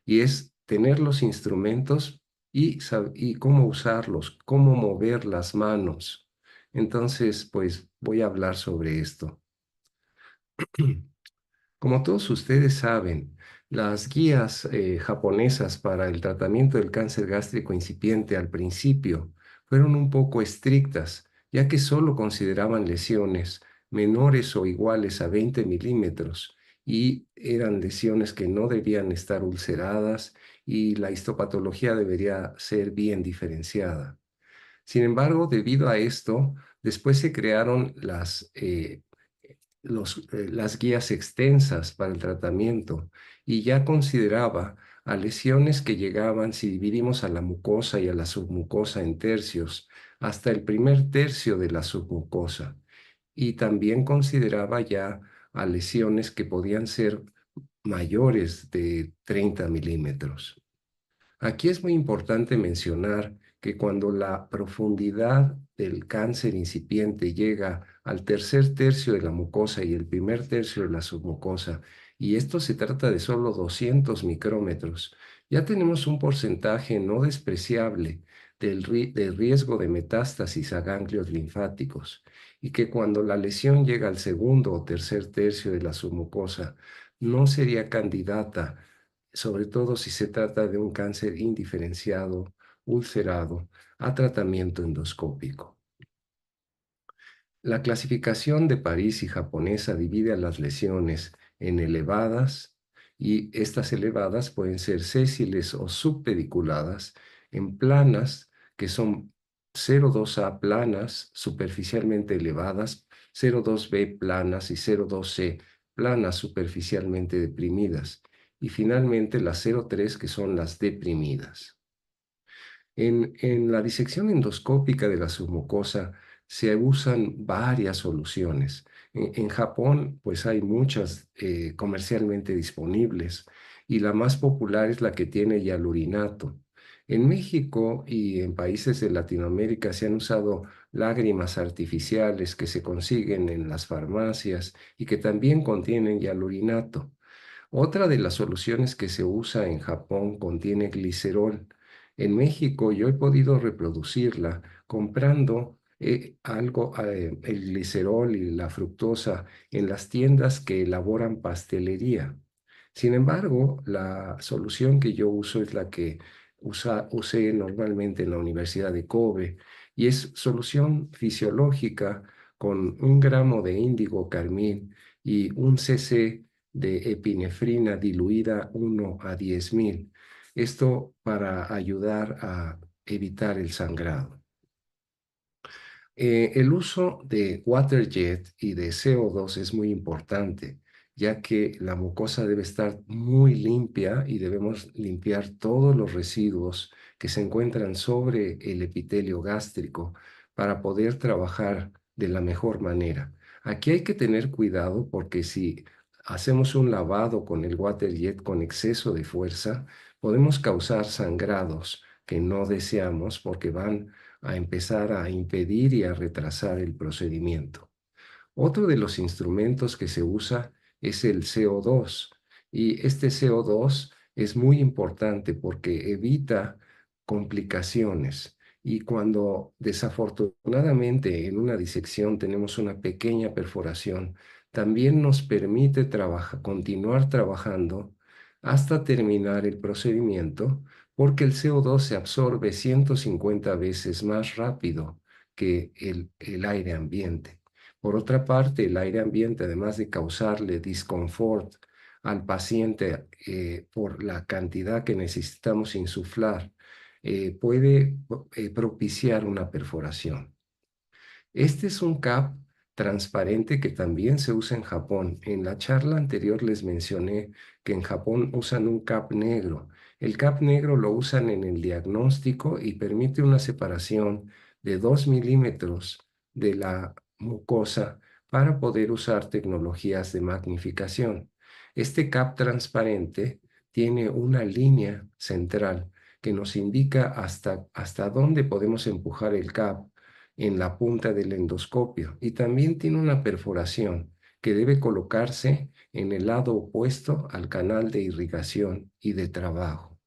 y es tener los instrumentos y cómo usarlos, cómo mover las manos. Entonces, pues voy a hablar sobre esto. Como todos ustedes saben, las guías japonesas para el tratamiento del cáncer gástrico incipiente al principio fueron un poco estrictas, ya que solo consideraban lesiones menores o iguales a 20 milímetros y eran lesiones que no debían estar ulceradas y la histopatología debería ser bien diferenciada. Sin embargo, debido a esto, después se crearon las guías extensas para el tratamiento y ya consideraba a lesiones que llegaban, si dividimos a la mucosa y a la submucosa en tercios, hasta el primer tercio de la submucosa. Y también consideraba ya a lesiones que podían ser mayores de 30 milímetros. Aquí es muy importante mencionar que cuando la profundidad del cáncer incipiente llega al tercer tercio de la mucosa y el primer tercio de la submucosa, y esto se trata de solo 200 micrómetros, ya tenemos un porcentaje no despreciable del riesgo de metástasis a ganglios linfáticos, y que cuando la lesión llega al segundo o tercer tercio de la submucosa, no sería candidata, sobre todo si se trata de un cáncer indiferenciado, ulcerado, a tratamiento endoscópico. La clasificación de París y japonesa divide a las lesiones en elevadas, y estas elevadas pueden ser sésiles o subpediculadas, en planas, que son 0,2A planas, superficialmente elevadas, 0,2B planas y 0,2C planas, superficialmente deprimidas, y finalmente las 0,3, que son las deprimidas. En la disección endoscópica de la submucosa se usan varias soluciones. En Japón, pues hay muchas comercialmente disponibles, y la más popular es la que tiene hialurinato. En México y en países de Latinoamérica se han usado lágrimas artificiales que se consiguen en las farmacias y que también contienen hialurinato. Otra de las soluciones que se usa en Japón contiene glicerol. En México yo he podido reproducirla comprando el glicerol y la fructosa en las tiendas que elaboran pastelería. Sin embargo, la solución que yo uso es la que usé normalmente en la Universidad de Kobe, y es solución fisiológica con 1 gramo de índigo carmín y 1 cc de epinefrina diluida 1 a 10.000. Esto para ayudar a evitar el sangrado. El uso de waterjet y de CO2 es muy importante, ya que la mucosa debe estar muy limpia y debemos limpiar todos los residuos que se encuentran sobre el epitelio gástrico para poder trabajar de la mejor manera. Aquí hay que tener cuidado porque si hacemos un lavado con el waterjet con exceso de fuerza, podemos causar sangrados que no deseamos porque van a empezar a impedir y a retrasar el procedimiento. Otro de los instrumentos que se usa es el CO2, y este CO2 es muy importante porque evita complicaciones. Y cuando desafortunadamente en una disección tenemos una pequeña perforación, también nos permite continuar trabajando hasta terminar el procedimiento, porque el CO2 se absorbe 150 veces más rápido que el aire ambiente. Por otra parte, el aire ambiente, además de causarle disconfort al paciente por la cantidad que necesitamos insuflar, puede propiciar una perforación. Este es un cap transparente que también se usa en Japón. En la charla anterior les mencioné que en Japón usan un cap negro. El cap negro lo usan en el diagnóstico y permite una separación de 2 milímetros de la mucosa para poder usar tecnologías de magnificación. Este cap transparente tiene una línea central que nos indica hasta dónde podemos empujar el cap en la punta del endoscopio, y también tiene una perforación que debe colocarse en el lado opuesto al canal de irrigación y de trabajo.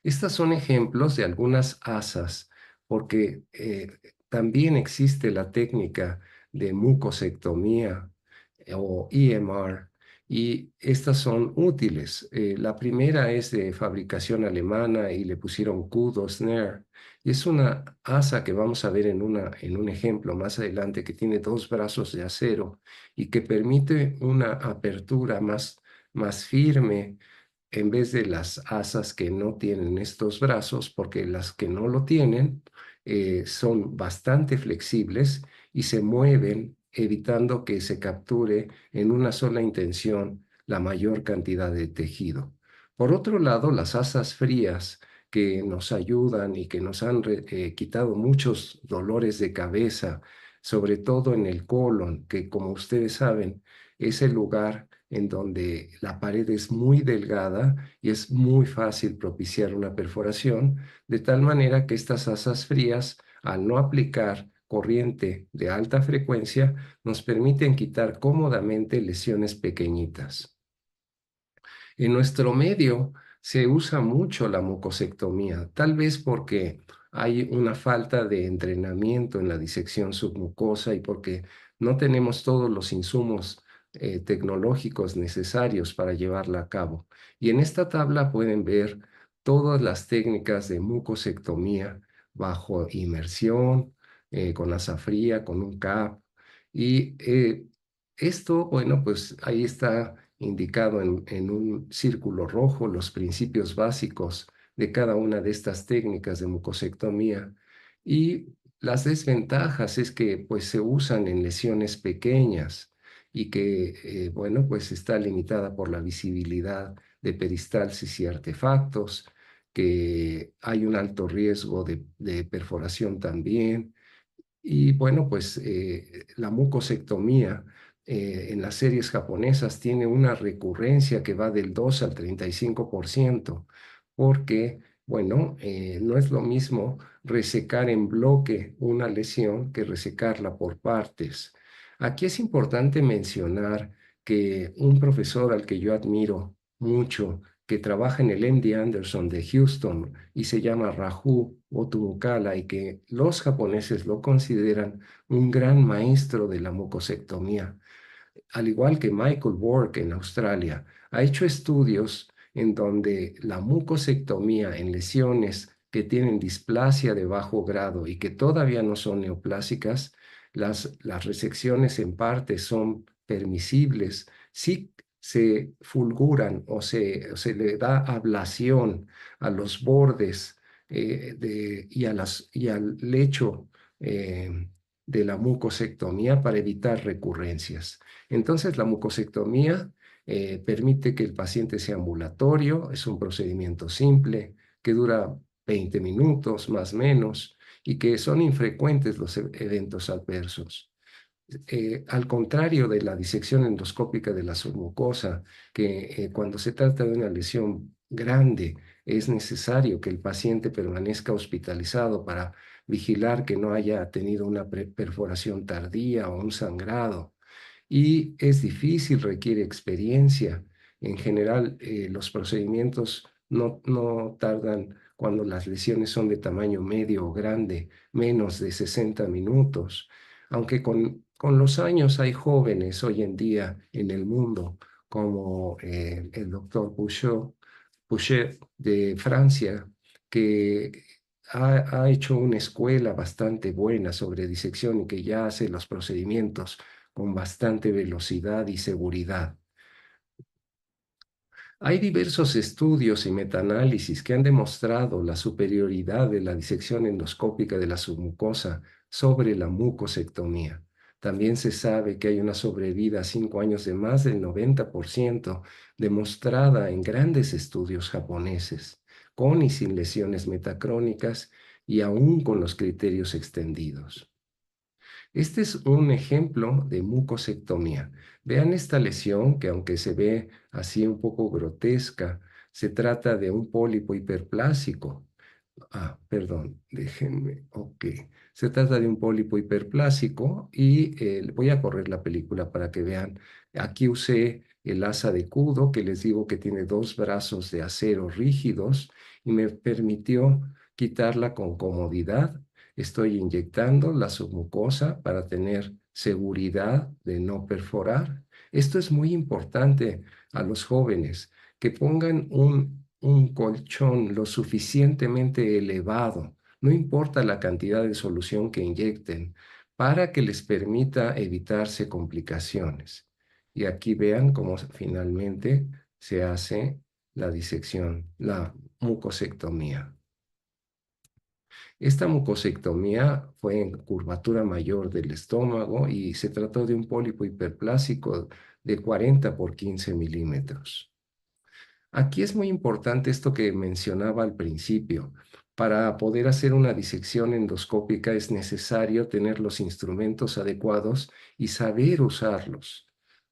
Estas son ejemplos de algunas asas, porque también existe la técnica de mucosectomía o EMR, y estas son útiles. La primera es de fabricación alemana y le pusieron Kudo-Snare. Y es una asa que vamos a ver en un ejemplo más adelante, que tiene dos brazos de acero y que permite una apertura más firme en vez de las asas que no tienen estos brazos, porque las que no lo tienen son bastante flexibles y se mueven evitando que se capture en una sola intención la mayor cantidad de tejido. Por otro lado, las asas frías que nos ayudan y que nos han quitado muchos dolores de cabeza, sobre todo en el colon, que como ustedes saben, es el lugar en donde la pared es muy delgada y es muy fácil propiciar una perforación, de tal manera que estas asas frías, al no aplicar corriente de alta frecuencia, nos permiten quitar cómodamente lesiones pequeñitas. En nuestro medio se usa mucho la mucosectomía, tal vez porque hay una falta de entrenamiento en la disección submucosa y porque no tenemos todos los insumos tecnológicos necesarios para llevarla a cabo. Y en esta tabla pueden ver todas las técnicas de mucosectomía bajo inmersión, con asa fría, con un CAP. Y esto, bueno, pues ahí está indicado en un círculo rojo los principios básicos de cada una de estas técnicas de mucosectomía. Y las desventajas es que pues se usan en lesiones pequeñas y que, bueno, pues está limitada por la visibilidad de peristalsis y artefactos, que hay un alto riesgo de perforación también. Y bueno, pues la mucosectomía en las series japonesas tiene una recurrencia que va del 2 al 35%, porque, bueno, no es lo mismo resecar en bloque una lesión que resecarla por partes. Aquí es importante mencionar que un profesor al que yo admiro mucho, que trabaja en el MD Anderson de Houston y se llama Raju Otumukala, y que los japoneses lo consideran un gran maestro de la mucosectomía, al igual que Michael Bork en Australia, ha hecho estudios en donde la mucosectomía en lesiones que tienen displasia de bajo grado y que todavía no son neoplásicas, las resecciones en parte son permisibles si se fulguran o se le da ablación a los bordes y al lecho de la mucosectomía para evitar recurrencias. Entonces, la mucosectomía permite que el paciente sea ambulatorio, es un procedimiento simple que dura 20 minutos más o menos y que son infrecuentes los eventos adversos. Al contrario de la disección endoscópica de la submucosa, que cuando se trata de una lesión grande es necesario que el paciente permanezca hospitalizado para vigilar que no haya tenido una perforación tardía o un sangrado. Y es difícil, requiere experiencia. En general, los procedimientos no tardan, cuando las lesiones son de tamaño medio o grande, menos de 60 minutos. Aunque con los años hay jóvenes hoy en día en el mundo, como el doctor Pouchet de Francia, que ha hecho una escuela bastante buena sobre disección y que ya hace los procedimientos con bastante velocidad y seguridad. Hay diversos estudios y metaanálisis que han demostrado la superioridad de la disección endoscópica de la submucosa sobre la mucosectomía. También se sabe que hay una sobrevida a 5 años de más del 90%, demostrada en grandes estudios japoneses, con y sin lesiones metacrónicas y aún con los criterios extendidos. Este es un ejemplo de mucosectomía. Vean esta lesión que, aunque se ve así un poco grotesca, se trata de un pólipo hiperplásico. Perdón, déjenme. Ok. Se trata de un pólipo hiperplásico y voy a correr la película para que vean. Aquí usé el asa de Kudo, que les digo que tiene dos brazos de acero rígidos y me permitió quitarla con comodidad. Estoy inyectando la submucosa para tener seguridad de no perforar. Esto es muy importante a los jóvenes, que pongan un colchón lo suficientemente elevado, no importa la cantidad de solución que inyecten, para que les permita evitarse complicaciones. Y aquí vean cómo finalmente se hace la disección, la mucosectomía. Esta mucosectomía fue en curvatura mayor del estómago y se trató de un pólipo hiperplásico de 40 por 15 milímetros. Aquí es muy importante esto que mencionaba al principio. Para poder hacer una disección endoscópica es necesario tener los instrumentos adecuados y saber usarlos.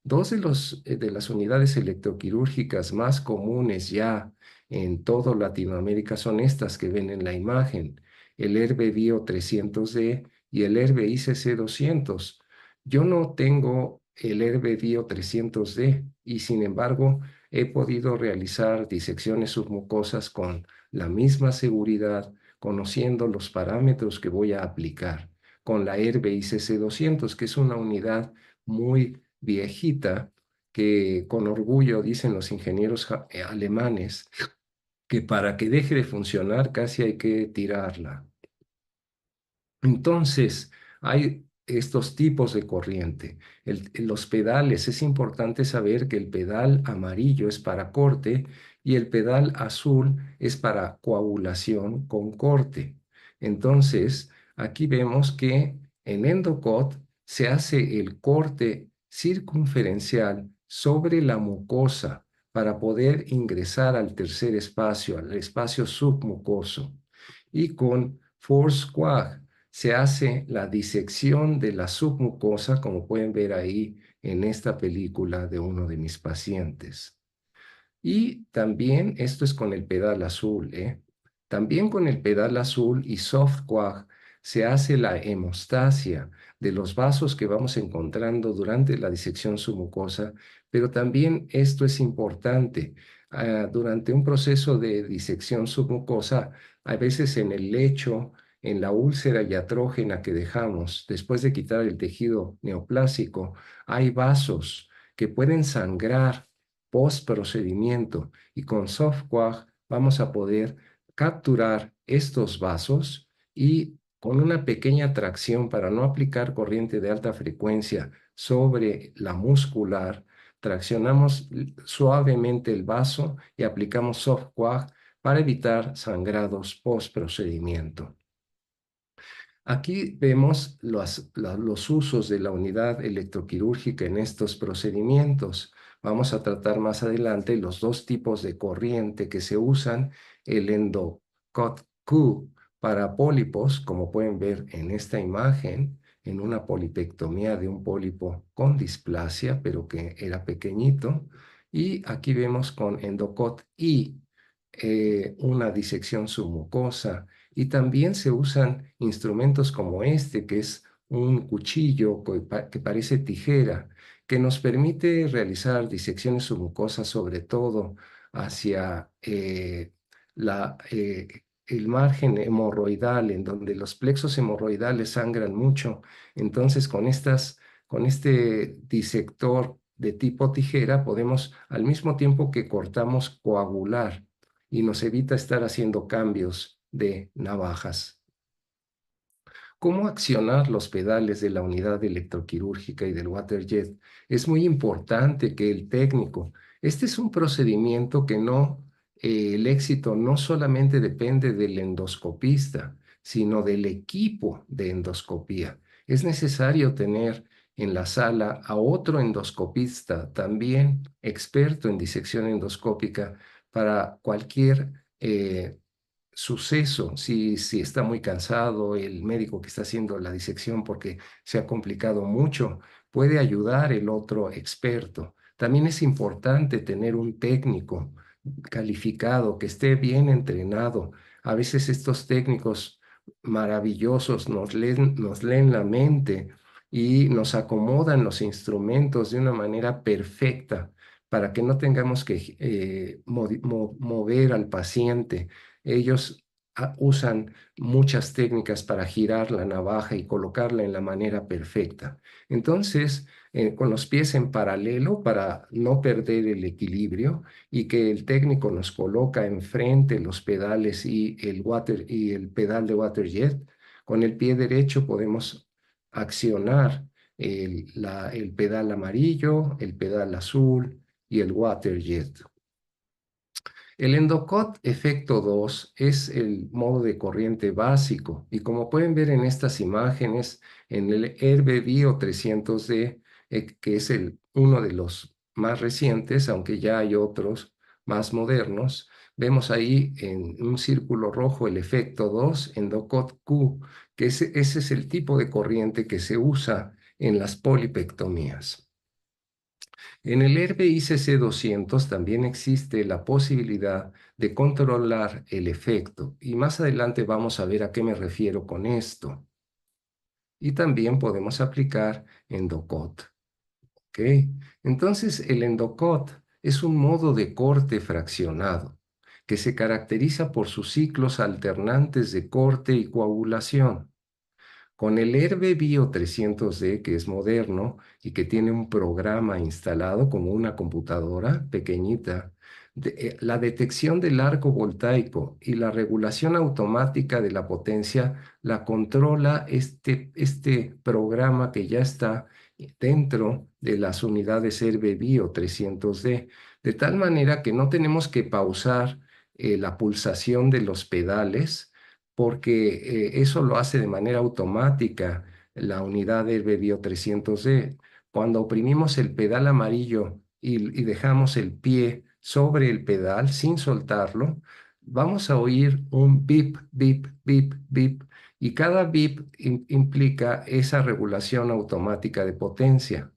Dos de las unidades electroquirúrgicas más comunes ya en toda Latinoamérica son estas que ven en la imagen, el Herbevio 300D y el Herbe ICC 200. Yo no tengo el Herbevio 300D y sin embargo he podido realizar disecciones submucosas con la misma seguridad, conociendo los parámetros que voy a aplicar, con la Herbe ICC 200, que es una unidad muy viejita, que con orgullo dicen los ingenieros alemanes que para que deje de funcionar casi hay que tirarla. Entonces, hay estos tipos de corriente. Los pedales, es importante saber que el pedal amarillo es para corte y el pedal azul es para coagulación con corte. Entonces, aquí vemos que en Endocott se hace el corte circunferencial sobre la mucosa para poder ingresar al tercer espacio, al espacio submucoso. Y con Force Quag se hace la disección de la submucosa, como pueden ver ahí en esta película de uno de mis pacientes. Y también esto es con el pedal azul, ¿eh? También con el pedal azul y soft coag se hace la hemostasia de los vasos que vamos encontrando durante la disección submucosa, pero también esto es importante. Durante un proceso de disección submucosa, a veces en el lecho, en la úlcera iatrógena que dejamos después de quitar el tejido neoplásico, hay vasos que pueden sangrar post procedimiento y con SoftQuag vamos a poder capturar estos vasos y con una pequeña tracción para no aplicar corriente de alta frecuencia sobre la muscular, traccionamos suavemente el vaso y aplicamos SoftQuag para evitar sangrados post procedimiento. Aquí vemos los usos de la unidad electroquirúrgica en estos procedimientos. Vamos a tratar más adelante los dos tipos de corriente que se usan, el EndoCut-Q para pólipos, como pueden ver en esta imagen, en una polipectomía de un pólipo con displasia, pero que era pequeñito. Y aquí vemos con EndoCut-I, una disección submucosa y también se usan instrumentos como este, que es un cuchillo que parece tijera, que nos permite realizar disecciones submucosas, sobre todo hacia el margen hemorroidal, en donde los plexos hemorroidales sangran mucho. Entonces, con este disector de tipo tijera, podemos, al mismo tiempo que cortamos, coagular y nos evita estar haciendo cambios de navajas. ¿Cómo accionar los pedales de la unidad electroquirúrgica y del waterjet? Es muy importante que el técnico, este es un procedimiento que el éxito no solamente depende del endoscopista, sino del equipo de endoscopía. Es necesario tener en la sala a otro endoscopista, también experto en disección endoscópica, para cualquier suceso, si está muy cansado el médico que está haciendo la disección porque se ha complicado mucho, puede ayudar el otro experto. También es importante tener un técnico calificado que esté bien entrenado A veces estos técnicos maravillosos nos leen la mente y nos acomodan los instrumentos de una manera perfecta para que no tengamos que mover al paciente. Ellos usan muchas técnicas para girar la navaja y colocarla en la manera perfecta. Entonces, con los pies en paralelo para no perder el equilibrio y que el técnico nos coloca enfrente los pedales y el pedal de water jet, con el pie derecho podemos accionar el pedal amarillo, el pedal azul y el water jet. El Endocott efecto 2 es el modo de corriente básico y como pueden ver en estas imágenes, en el Herbe Bio 300D, que es uno de los más recientes, aunque ya hay otros más modernos, vemos ahí en un círculo rojo el efecto 2, Endocott Q, que ese es el tipo de corriente que se usa en las polipectomías. En el Herbe ICC 200 también existe la posibilidad de controlar el efecto y más adelante vamos a ver a qué me refiero con esto. Y también podemos aplicar Endocott. ¿Ok? Entonces el Endocott es un modo de corte fraccionado que se caracteriza por sus ciclos alternantes de corte y coagulación. Con el Herbe Bio 300D, que es moderno y que tiene un programa instalado como una computadora pequeñita, la detección del arco voltaico y la regulación automática de la potencia la controla este programa que ya está dentro de las unidades Herbe Bio 300D, de tal manera que no tenemos que pausar la pulsación de los pedales porque eso lo hace de manera automática la unidad del Bio 300D. Cuando oprimimos el pedal amarillo y dejamos el pie sobre el pedal sin soltarlo, vamos a oír un bip, bip, bip, bip, y cada bip implica esa regulación automática de potencia.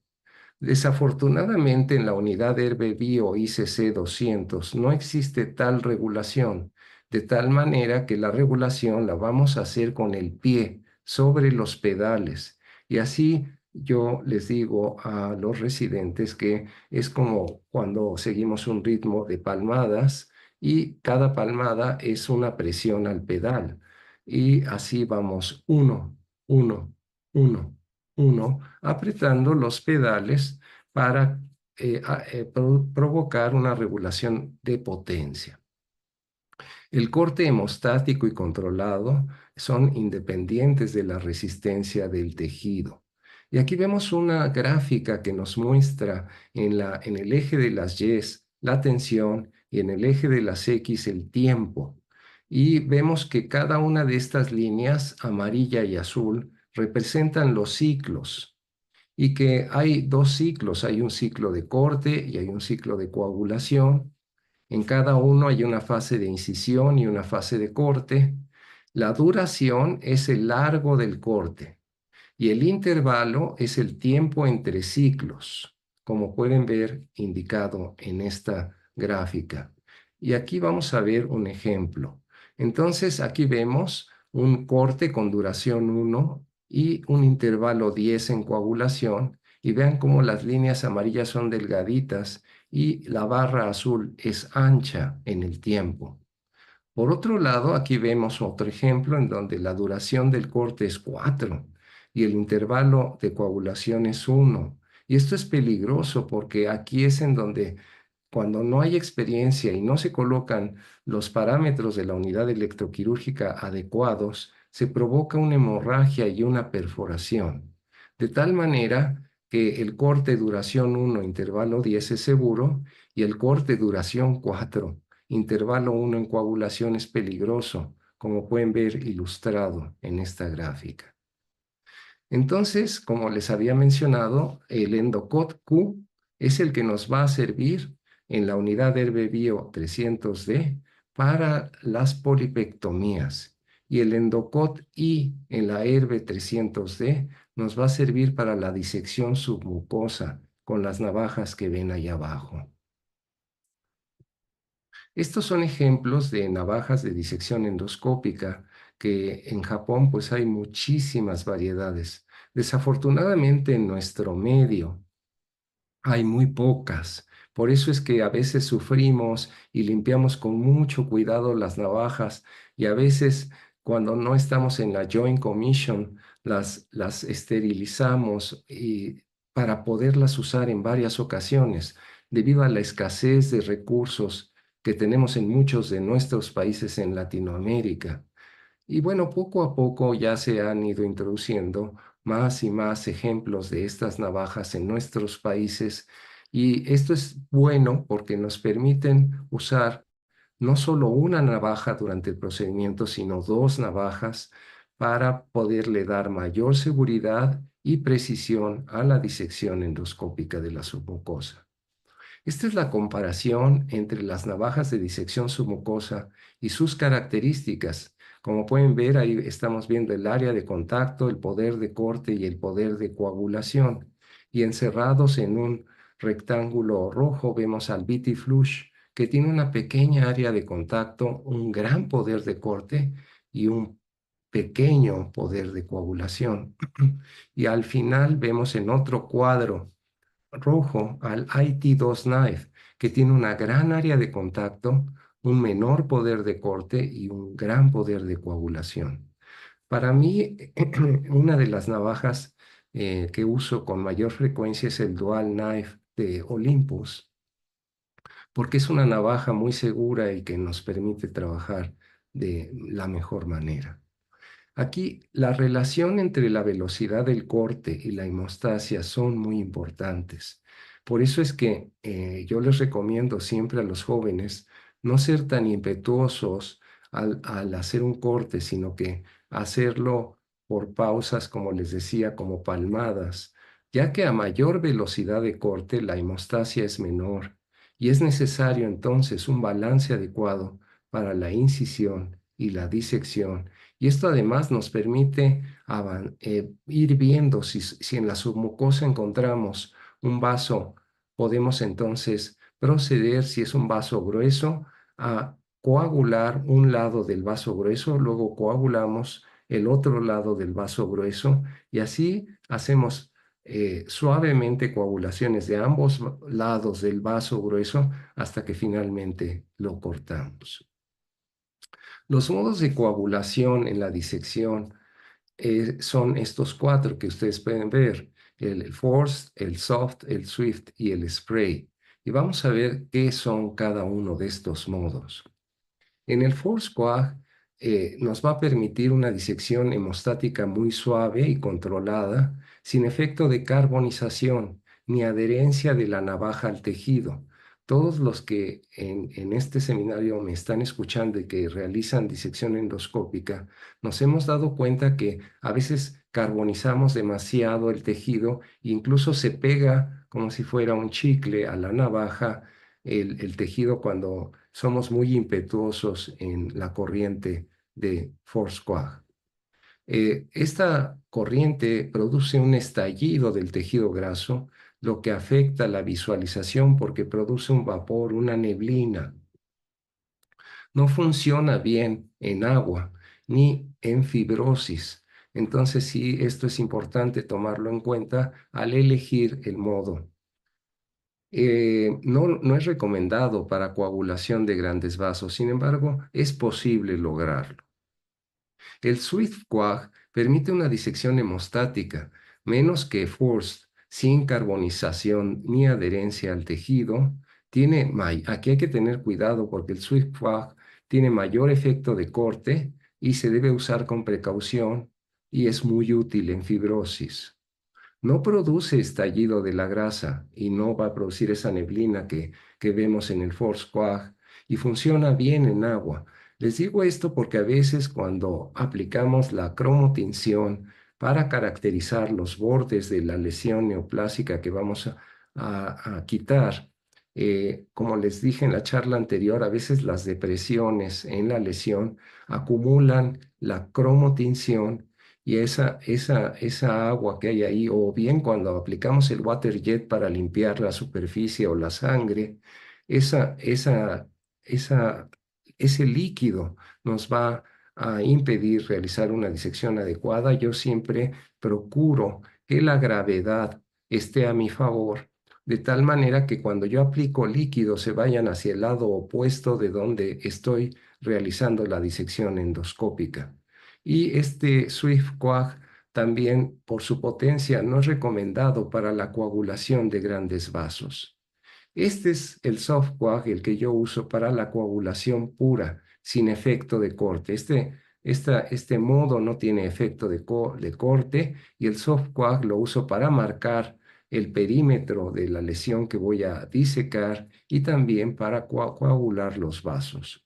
Desafortunadamente, en la unidad Herbe Bio ICC 200 no existe tal regulación, de tal manera que la regulación la vamos a hacer con el pie sobre los pedales. Y así yo les digo a los residentes que es como cuando seguimos un ritmo de palmadas y cada palmada es una presión al pedal. Y así vamos uno, uno, uno, uno, apretando los pedales para provocar una regulación de potencia. El corte hemostático y controlado son independientes de la resistencia del tejido. Y aquí vemos una gráfica que nos muestra en el eje de las Y la tensión y en el eje de las X el tiempo. Y vemos que cada una de estas líneas, amarilla y azul, representan los ciclos y que hay dos ciclos, hay un ciclo de corte y hay un ciclo de coagulación. En cada uno hay una fase de incisión y una fase de corte. La duración es el largo del corte y el intervalo es el tiempo entre ciclos, como pueden ver indicado en esta gráfica. Y aquí vamos a ver un ejemplo. Entonces, aquí vemos un corte con duración 1 y un intervalo 10 en coagulación. Y vean cómo las líneas amarillas son delgaditas y la barra azul es ancha en el tiempo. Por otro lado, aquí vemos otro ejemplo en donde la duración del corte es 4 y el intervalo de coagulación es 1. Y esto es peligroso porque aquí es en donde cuando no hay experiencia y no se colocan los parámetros de la unidad electroquirúrgica adecuados, se provoca una hemorragia y una perforación. De tal manera que el corte duración 1, intervalo 10 es seguro y el corte duración 4 intervalo 1 en coagulación es peligroso, como pueden ver ilustrado en esta gráfica. Entonces, como les había mencionado, el Endocott Q es el que nos va a servir en la unidad Herbe Bio 300D para las polipectomías y el Endocott I en la Herbe 300D nos va a servir para la disección submucosa con las navajas que ven ahí abajo. Estos son ejemplos de navajas de disección endoscópica que en Japón pues hay muchísimas variedades. Desafortunadamente en nuestro medio hay muy pocas. Por eso es que a veces sufrimos y limpiamos con mucho cuidado las navajas y a veces cuando no estamos en la Joint Commission las esterilizamos para poderlas usar en varias ocasiones debido a la escasez de recursos que tenemos en muchos de nuestros países en Latinoamérica. Y bueno, poco a poco ya se han ido introduciendo más y más ejemplos de estas navajas en nuestros países y esto es bueno porque nos permiten usar no solo una navaja durante el procedimiento, sino dos navajas para poderle dar mayor seguridad y precisión a la disección endoscópica de la submucosa. Esta es la comparación entre las navajas de disección submucosa y sus características. Como pueden ver, ahí estamos viendo el área de contacto, el poder de corte y el poder de coagulación. Y encerrados en un rectángulo rojo vemos al Vitiflush, que tiene una pequeña área de contacto, un gran poder de corte y un pequeño poder de coagulación. Y al final vemos en otro cuadro rojo al IT2 Knife, que tiene una gran área de contacto, un menor poder de corte y un gran poder de coagulación. Para mí, una de las navajas que uso con mayor frecuencia es el Dual Knife de Olympus, porque es una navaja muy segura y que nos permite trabajar de la mejor manera. Aquí la relación entre la velocidad del corte y la hemostasia son muy importantes. Por eso es que yo les recomiendo siempre a los jóvenes no ser tan impetuosos al hacer un corte, sino que hacerlo por pausas, como les decía, como palmadas, ya que a mayor velocidad de corte la hemostasia es menor y es necesario entonces un balance adecuado para la incisión y la disección y esto además nos permite ir viendo si en la submucosa encontramos un vaso, podemos entonces proceder, si es un vaso grueso, a coagular un lado del vaso grueso, luego coagulamos el otro lado del vaso grueso y así hacemos suavemente coagulaciones de ambos lados del vaso grueso hasta que finalmente lo cortamos. Los modos de coagulación en la disección son estos cuatro que ustedes pueden ver, el forced, el soft, el swift y el spray. Y vamos a ver qué son cada uno de estos modos. En el force coag nos va a permitir una disección hemostática muy suave y controlada, sin efecto de carbonización ni adherencia de la navaja al tejido. Todos los que en este seminario me están escuchando y que realizan disección endoscópica, nos hemos dado cuenta que a veces carbonizamos demasiado el tejido, incluso se pega como si fuera un chicle a la navaja el tejido cuando somos muy impetuosos en la corriente de force coag. Esta corriente produce un estallido del tejido graso, lo que afecta la visualización porque produce un vapor, una neblina. No funciona bien en agua ni en fibrosis. Entonces sí, esto es importante tomarlo en cuenta al elegir el modo. No es recomendado para coagulación de grandes vasos, sin embargo, es posible lograrlo. El Swift Coag permite una disección hemostática, menos que Forced, sin carbonización ni adherencia al tejido. Aquí hay que tener cuidado porque el Swift Coag tiene mayor efecto de corte y se debe usar con precaución y es muy útil en fibrosis. No produce estallido de la grasa y no va a producir esa neblina que vemos en el Force Coag y funciona bien en agua. Les digo esto porque a veces cuando aplicamos la cromotinción para caracterizar los bordes de la lesión neoplásica que vamos a quitar, como les dije en la charla anterior, a veces las depresiones en la lesión acumulan la cromotinción y esa agua que hay ahí, o bien cuando aplicamos el water jet para limpiar la superficie o la sangre, esa ese líquido nos va a impedir realizar una disección adecuada, yo siempre procuro que la gravedad esté a mi favor, de tal manera que cuando yo aplico líquido se vayan hacia el lado opuesto de donde estoy realizando la disección endoscópica. Y este Swift Coag también, por su potencia, no es recomendado para la coagulación de grandes vasos. Este es el soft coag, el que yo uso para la coagulación pura, sin efecto de corte. Este modo no tiene efecto de corte y el soft coag lo uso para marcar el perímetro de la lesión que voy a disecar y también para coagular los vasos.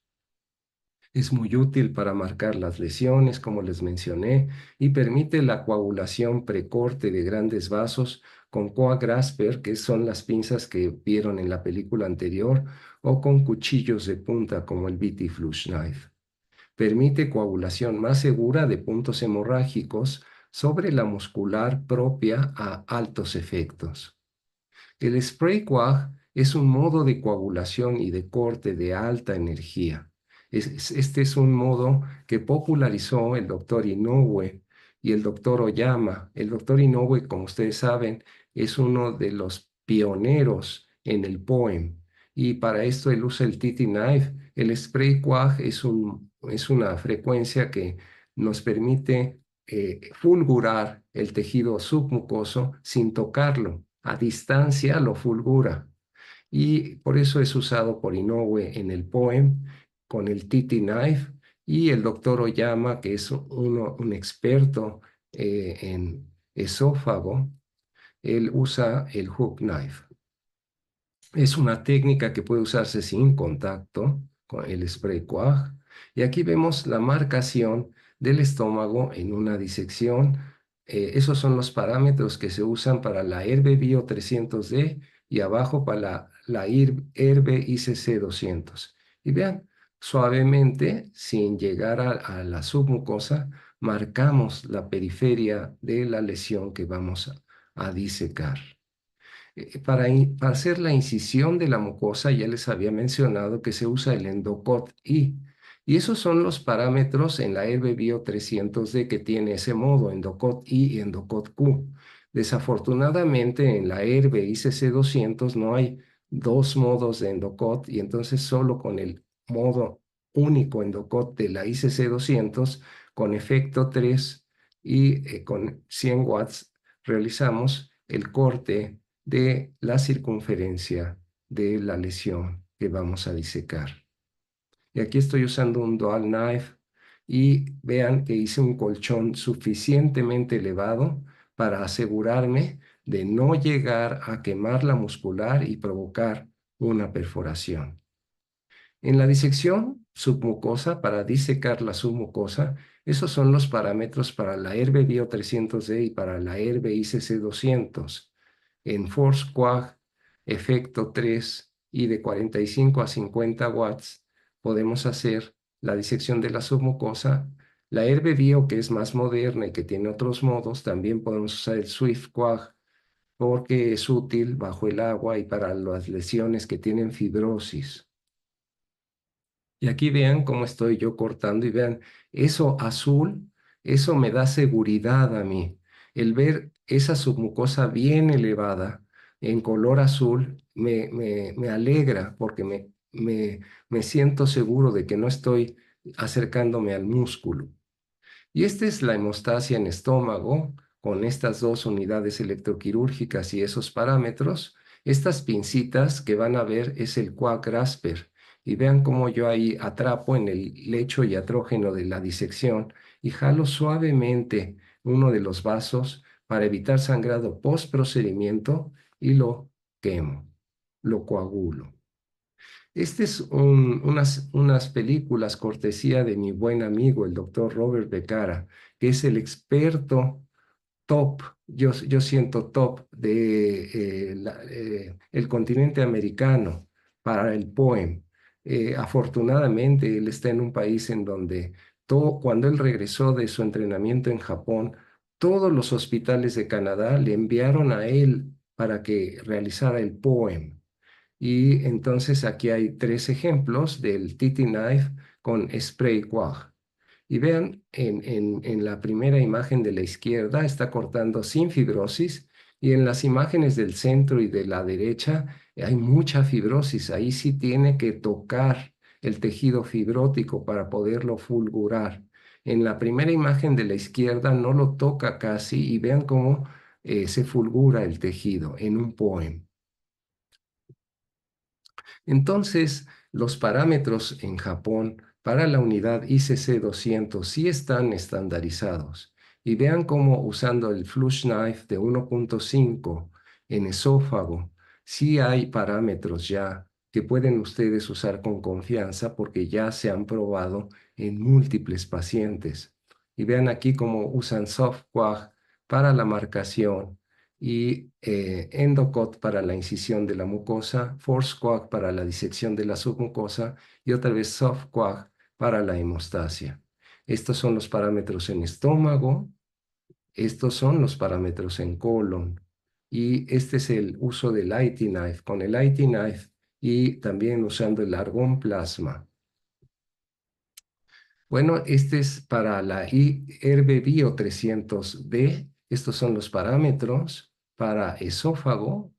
Es muy útil para marcar las lesiones, como les mencioné, y permite la coagulación precorte de grandes vasos con coagrasper, que son las pinzas que vieron en la película anterior, o con cuchillos de punta como el BT Flush Knife. Permite coagulación más segura de puntos hemorrágicos sobre la muscular propia a altos efectos. El spray coag es un modo de coagulación y de corte de alta energía. Este es un modo que popularizó el doctor Inoue y el doctor Oyama. El doctor Inoue, como ustedes saben, es uno de los pioneros en el POEM. Y para esto él usa el TT Knife. El spray coag es una frecuencia que nos permite fulgurar el tejido submucoso sin tocarlo. A distancia lo fulgura. Y por eso es usado por Inoue en el POEM con el TT Knife y el doctor Oyama, que es un experto en esófago, él usa el Hook Knife. Es una técnica que puede usarse sin contacto con el spray coag. Y aquí vemos la marcación del estómago en una disección. Esos son los parámetros que se usan para la Herbe Bio 300D y abajo para la Herbe ICC 200. Y vean, suavemente, sin llegar a la submucosa, marcamos la periferia de la lesión que vamos a disecar. Para hacer la incisión de la mucosa, ya les había mencionado que se usa el Endocott I. Y esos son los parámetros en la Herbe Bio 300D que tiene ese modo, Endocott I y Endocott Q. Desafortunadamente, en la Herbe ICC 200 no hay dos modos de Endocott y entonces solo con el modo único Endocott de la ICC 200 con efecto 3 y con 100 watts realizamos el corte de la circunferencia de la lesión que vamos a disecar. Y aquí estoy usando un dual knife y vean que hice un colchón suficientemente elevado para asegurarme de no llegar a quemar la muscular y provocar una perforación. En la disección submucosa, para disecar la submucosa, esos son los parámetros para la Herbe Bio 300D y para la Herbe ICC 200. En Force Coag, efecto 3 y de 45 a 50 watts, podemos hacer la disección de la submucosa. La Herbe Bio, que es más moderna y que tiene otros modos, también podemos usar el Swift Coag porque es útil bajo el agua y para las lesiones que tienen fibrosis. Y aquí vean cómo estoy yo cortando y vean, eso azul, eso me da seguridad a mí. El ver esa submucosa bien elevada en color azul me alegra porque me siento seguro de que no estoy acercándome al músculo. Y esta es la hemostasia en estómago con estas dos unidades electroquirúrgicas y esos parámetros. Estas pincitas que van a ver es el Coag Grasper. Y vean cómo yo ahí atrapo en el lecho iatrógeno de la disección y jalo suavemente uno de los vasos para evitar sangrado post procedimiento y lo quemo, lo coagulo. Este es unas películas cortesía de mi buen amigo, el doctor Robert Becara, que es el experto top, yo siento top de el continente americano para el POEM. Afortunadamente, él está en un país en donde cuando él regresó de su entrenamiento en Japón, todos los hospitales de Canadá le enviaron a él para que realizara el POEM. Y entonces aquí hay tres ejemplos del TT Knife con spray quag. Y vean, en la primera imagen de la izquierda está cortando sin fibrosis y en las imágenes del centro y de la derecha hay mucha fibrosis. Ahí sí tiene que tocar el tejido fibrótico para poderlo fulgurar. En la primera imagen de la izquierda no lo toca casi y vean cómo se fulgura el tejido en un poem. Entonces, los parámetros en Japón para la unidad ICC 200 sí están estandarizados. Y vean cómo usando el flush knife de 1.5 en esófago, sí hay parámetros ya que pueden ustedes usar con confianza porque ya se han probado en múltiples pacientes. Y vean aquí cómo usan SoftQuag para la marcación y Endocott para la incisión de la mucosa, ForceQuag para la disección de la submucosa y otra vez SoftQuag para la hemostasia. Estos son los parámetros en estómago, estos son los parámetros en colon y este es el uso del IT knife, con el IT knife y también usando el argón plasma. Bueno, este es para la Herbevio 300D. Estos son los parámetros para esófago.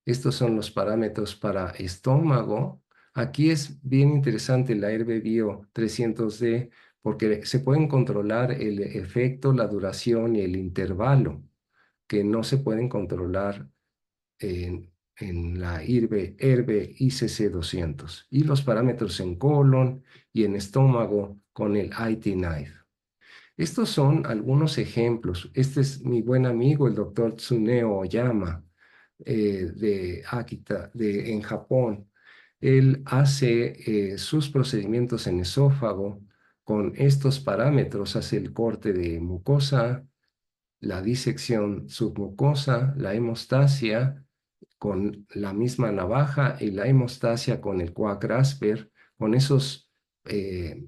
Estos son los parámetros para estómago. Aquí es bien interesante la Herbevio 300D porque se pueden controlar el efecto, la duración y el intervalo que no se pueden controlar en la Herbe ICC 200 y los parámetros en colon y en estómago con el IT Knife. Estos son algunos ejemplos. Este es mi buen amigo, el doctor Tsuneo Oyama, de Akita, en Japón. Él hace sus procedimientos en esófago con estos parámetros, hace el corte de mucosa, la disección submucosa, la hemostasia con la misma navaja y la hemostasia con el Quag Grasper, con esos eh,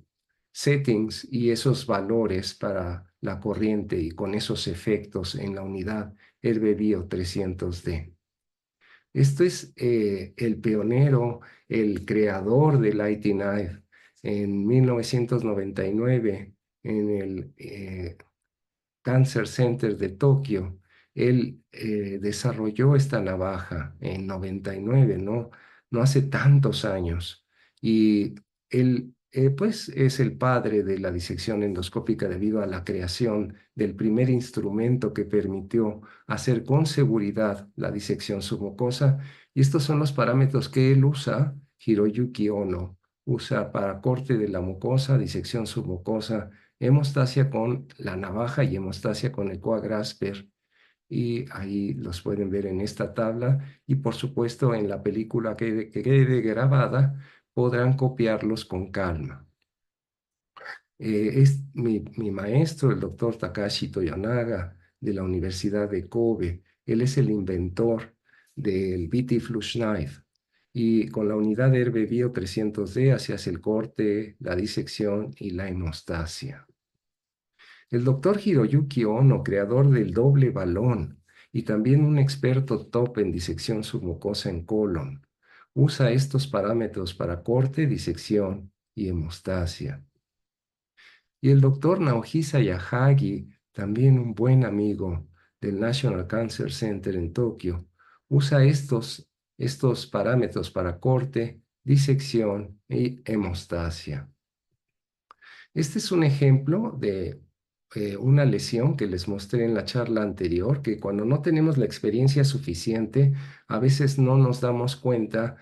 settings y esos valores para la corriente y con esos efectos en la unidad Herbevio 300D. Esto es el pionero, el creador del IT Knife en 1999 en el Cancer Center de Tokio. Él desarrolló esta navaja en 99, ¿no? No hace tantos años. Y él, pues, es el padre de la disección endoscópica debido a la creación del primer instrumento que permitió hacer con seguridad la disección submucosa. Y estos son los parámetros que él usa, Hiroyuki Ono, usa para corte de la mucosa, disección submucosa, hemostasia con la navaja y hemostasia con el Quag Grasper. Y ahí los pueden ver en esta tabla y por supuesto en la película que quede grabada podrán copiarlos con calma. Es mi maestro, el doctor Takashi Toyonaga de la Universidad de Kobe. Él es el inventor del BT Flush Knife. Y con la unidad Herbevio 300D hace el corte, la disección y la hemostasia. El doctor Hiroyuki Ono, creador del doble balón y también un experto top en disección submucosa en colon, usa estos parámetros para corte, disección y hemostasia. Y el doctor Naohisa Yahagi, también un buen amigo del National Cancer Center en Tokio, usa estos parámetros para corte, disección y hemostasia. Este es un ejemplo de una lesión que les mostré en la charla anterior, que cuando no tenemos la experiencia suficiente, a veces no nos damos cuenta,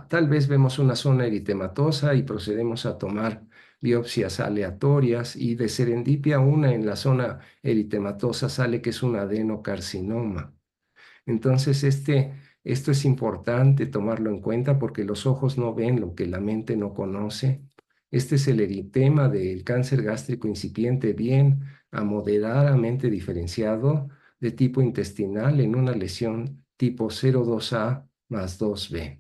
tal vez vemos una zona eritematosa y procedemos a tomar biopsias aleatorias y de serendipia una en la zona eritematosa sale que es un adenocarcinoma. Entonces, esto es importante tomarlo en cuenta porque los ojos no ven lo que la mente no conoce. Este es el eritema del cáncer gástrico incipiente bien a moderadamente diferenciado de tipo intestinal en una lesión tipo 02A más 2B.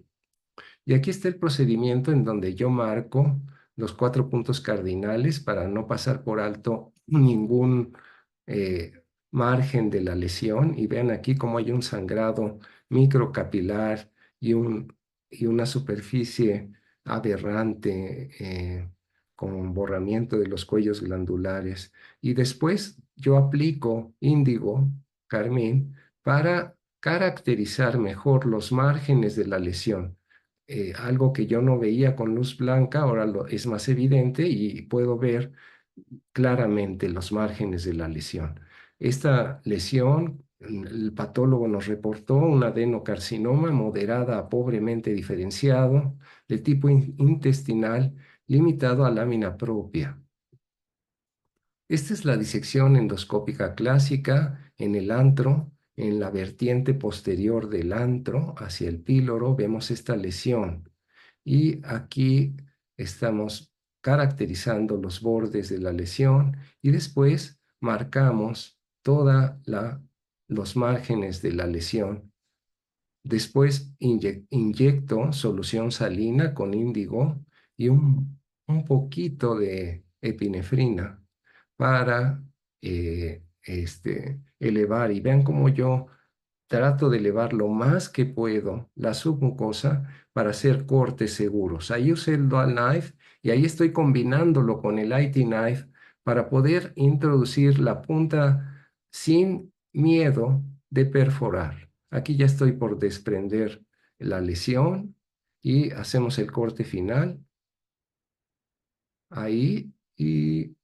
Y aquí está el procedimiento en donde yo marco los 4 puntos cardinales para no pasar por alto ningún eh, margen de la lesión. Y vean aquí cómo hay un sangrado microcapilar y una superficie aberrante con borramiento de los cuellos glandulares. Y después yo aplico índigo, carmín, para caracterizar mejor los márgenes de la lesión. Algo que yo no veía con luz blanca, ahora es más evidente y puedo ver claramente los márgenes de la lesión. Esta lesión, el patólogo nos reportó un adenocarcinoma moderada a pobremente diferenciado, de tipo intestinal, limitado a lámina propia. Esta es la disección endoscópica clásica en el antro. En la vertiente posterior del antro, hacia el píloro, vemos esta lesión. Y aquí estamos caracterizando los bordes de la lesión y después marcamos los márgenes de la lesión. Después inyecto solución salina con índigo y un poquito de epinefrina para elevar. Y vean cómo yo trato de elevar lo más que puedo la submucosa para hacer cortes seguros. Ahí usé el Dual Knife y ahí estoy combinándolo con el IT Knife para poder introducir la punta sin miedo de perforar. Aquí ya estoy por desprender la lesión y hacemos el corte final ahí y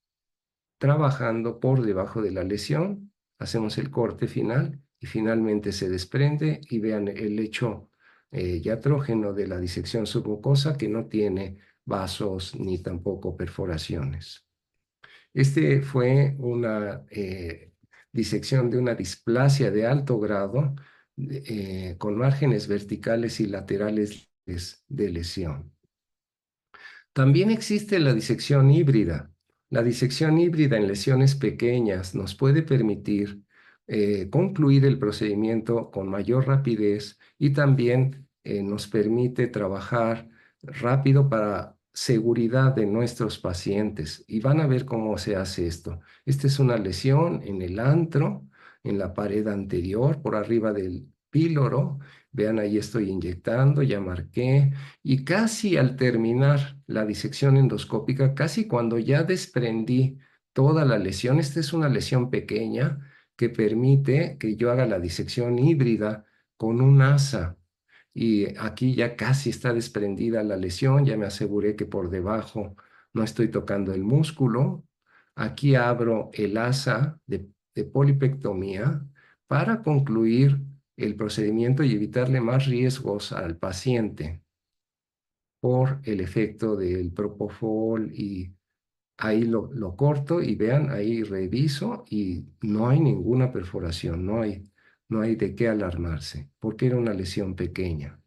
trabajando por debajo de la lesión, hacemos el corte final y finalmente se desprende y vean el lecho iatrógeno de la disección submucosa que no tiene vasos ni tampoco perforaciones. Este fue una disección de una displasia de alto grado con márgenes verticales y laterales de lesión. También existe la disección híbrida. La disección híbrida en lesiones pequeñas nos puede permitir concluir el procedimiento con mayor rapidez y también nos permite trabajar rápido para seguridad de nuestros pacientes. Y van a ver cómo se hace esto. Esta es una lesión en el antro, en la pared anterior, por arriba del píloro. Vean, ahí estoy inyectando, ya marqué. Y casi al terminar la disección endoscópica, casi cuando ya desprendí toda la lesión, esta es una lesión pequeña que permite que yo haga la disección híbrida con un asa. Y aquí ya casi está desprendida la lesión, ya me aseguré que por debajo no estoy tocando el músculo. Aquí abro el asa de polipectomía para concluir el procedimiento y evitarle más riesgos al paciente por el efecto del propofol y ahí lo corto y vean, ahí reviso y no hay ninguna perforación, no hay de qué alarmarse porque era una lesión pequeña.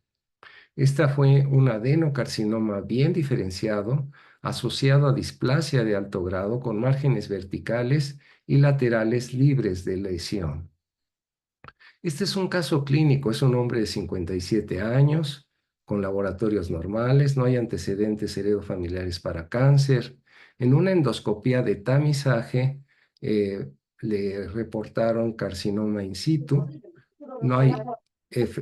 Esta fue un adenocarcinoma bien diferenciado, asociado a displasia de alto grado con márgenes verticales y laterales libres de lesión. Este es un caso clínico, es un hombre de 57 años, con laboratorios normales, no hay antecedentes heredofamiliares para cáncer. En una endoscopía de tamizaje le reportaron carcinoma in situ. No hay,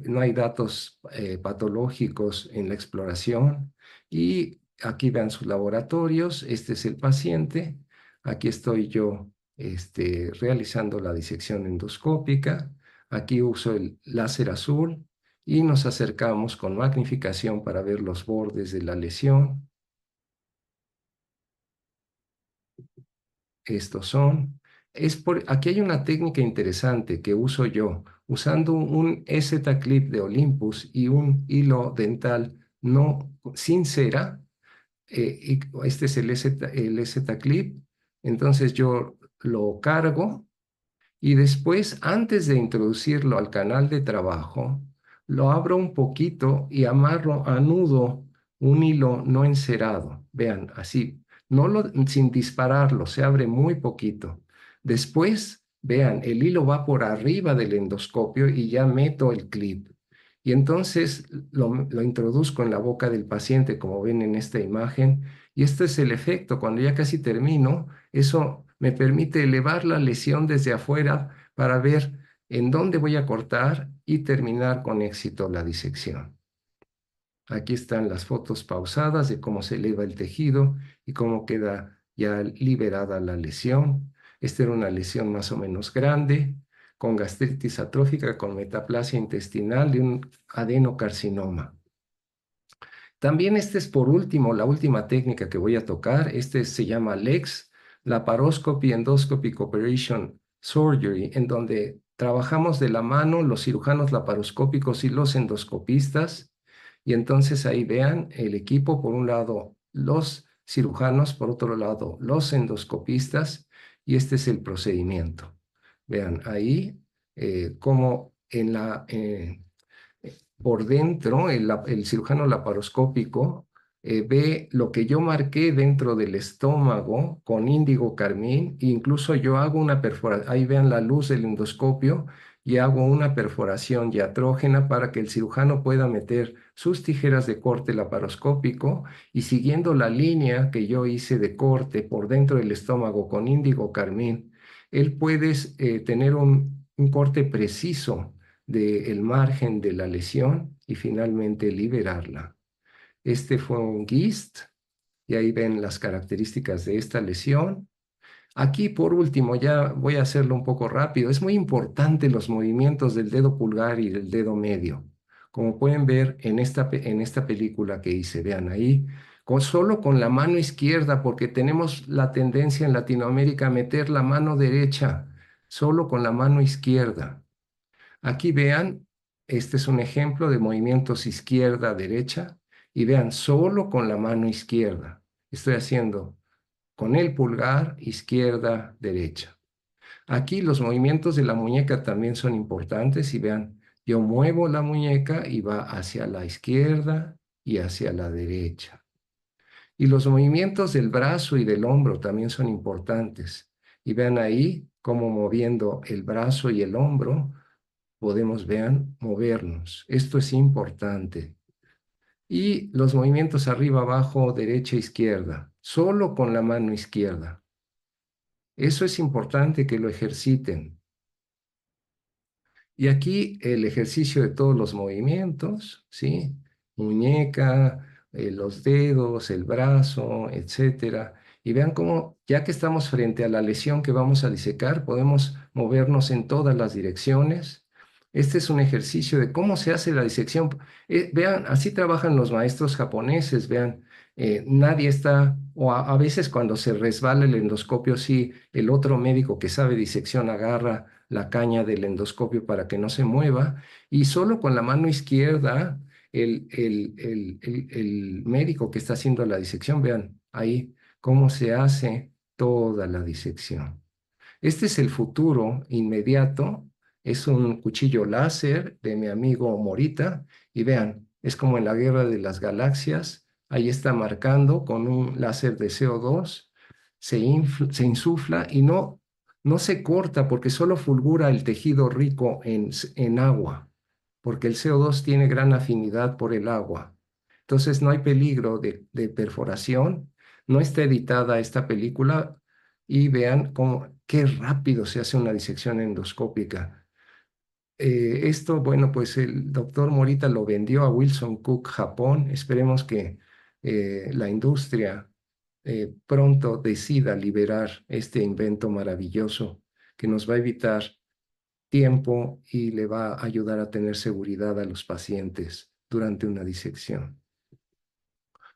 no hay datos patológicos en la exploración. Y aquí vean sus laboratorios. Este es el paciente. Aquí estoy yo realizando la disección endoscópica. Aquí uso el láser azul y nos acercamos con magnificación para ver los bordes de la lesión. Estos son. Aquí hay una técnica interesante que uso yo, usando un Z-clip de Olympus y un hilo dental no sin cera. Este es el Z-clip. Entonces yo lo cargo y después, antes de introducirlo al canal de trabajo, lo abro un poquito y anudo un hilo no encerado. Vean, así, sin dispararlo, se abre muy poquito. Después, vean, el hilo va por arriba del endoscopio y ya meto el clip. Y entonces lo introduzco en la boca del paciente, como ven en esta imagen, y este es el efecto. Cuando ya casi termino, eso me permite elevar la lesión desde afuera para ver en dónde voy a cortar y terminar con éxito la disección. Aquí están las fotos pausadas de cómo se eleva el tejido y cómo queda ya liberada la lesión. Esta era una lesión más o menos grande, con gastritis atrófica, con metaplasia intestinal y un adenocarcinoma. También este es por último, la última técnica que voy a tocar. Este se llama LEX, Laparoscopy Endoscopy Operation Surgery, en donde trabajamos de la mano los cirujanos laparoscópicos y los endoscopistas. Y entonces ahí vean el equipo, por un lado los cirujanos, por otro lado los endoscopistas, y este es el procedimiento. Vean ahí cómo por dentro, el cirujano laparoscópico ve lo que yo marqué dentro del estómago con índigo carmín, e incluso yo hago una perforación, ahí vean la luz del endoscopio, y hago una perforación diatrógena para que el cirujano pueda meter sus tijeras de corte laparoscópico y siguiendo la línea que yo hice de corte por dentro del estómago con índigo carmín, él puede tener un corte preciso del margen de la lesión y finalmente liberarla. Este fue un GIST y ahí ven las características de esta lesión. Aquí, por último, ya voy a hacerlo un poco rápido. Es muy importante los movimientos del dedo pulgar y del dedo medio. Como pueden ver en esta película que hice, vean ahí, solo con la mano izquierda, porque tenemos la tendencia en Latinoamérica a meter la mano derecha, solo con la mano izquierda. Aquí vean, este es un ejemplo de movimientos izquierda-derecha y vean, solo con la mano izquierda. Estoy haciendo con el pulgar izquierda-derecha. Aquí los movimientos de la muñeca también son importantes y vean, yo muevo la muñeca y va hacia la izquierda y hacia la derecha. Y los movimientos del brazo y del hombro también son importantes. Y vean ahí cómo moviendo el brazo y el hombro podemos, vean, movernos. Esto es importante. Y los movimientos arriba, abajo, derecha, izquierda, solo con la mano izquierda. Eso es importante que lo ejerciten. Y aquí el ejercicio de todos los movimientos, ¿sí? Muñeca, los dedos, el brazo, etcétera. Y vean cómo, ya que estamos frente a la lesión que vamos a disecar, podemos movernos en todas las direcciones. Este es un ejercicio de cómo se hace la disección. Vean, así trabajan los maestros japoneses, vean, nadie está, o a veces cuando se resbala el endoscopio, sí, el otro médico que sabe disección agarra la caña del endoscopio para que no se mueva, y solo con la mano izquierda, el médico que está haciendo la disección, vean ahí cómo se hace toda la disección. Este es el futuro inmediato, es un cuchillo láser de mi amigo Morita, y vean, es como en la Guerra de las Galaxias, ahí está marcando con un láser de CO2, se insufla y no se corta porque solo fulgura el tejido rico en agua, porque el CO2 tiene gran afinidad por el agua. Entonces no hay peligro de perforación. No está editada esta película y vean qué rápido se hace una disección endoscópica. Esto, bueno, pues el doctor Morita lo vendió a Wilson Cook, Japón. Esperemos que la industria pronto decida liberar este invento maravilloso que nos va a evitar tiempo y le va a ayudar a tener seguridad a los pacientes durante una disección.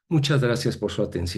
Muchas gracias por su atención.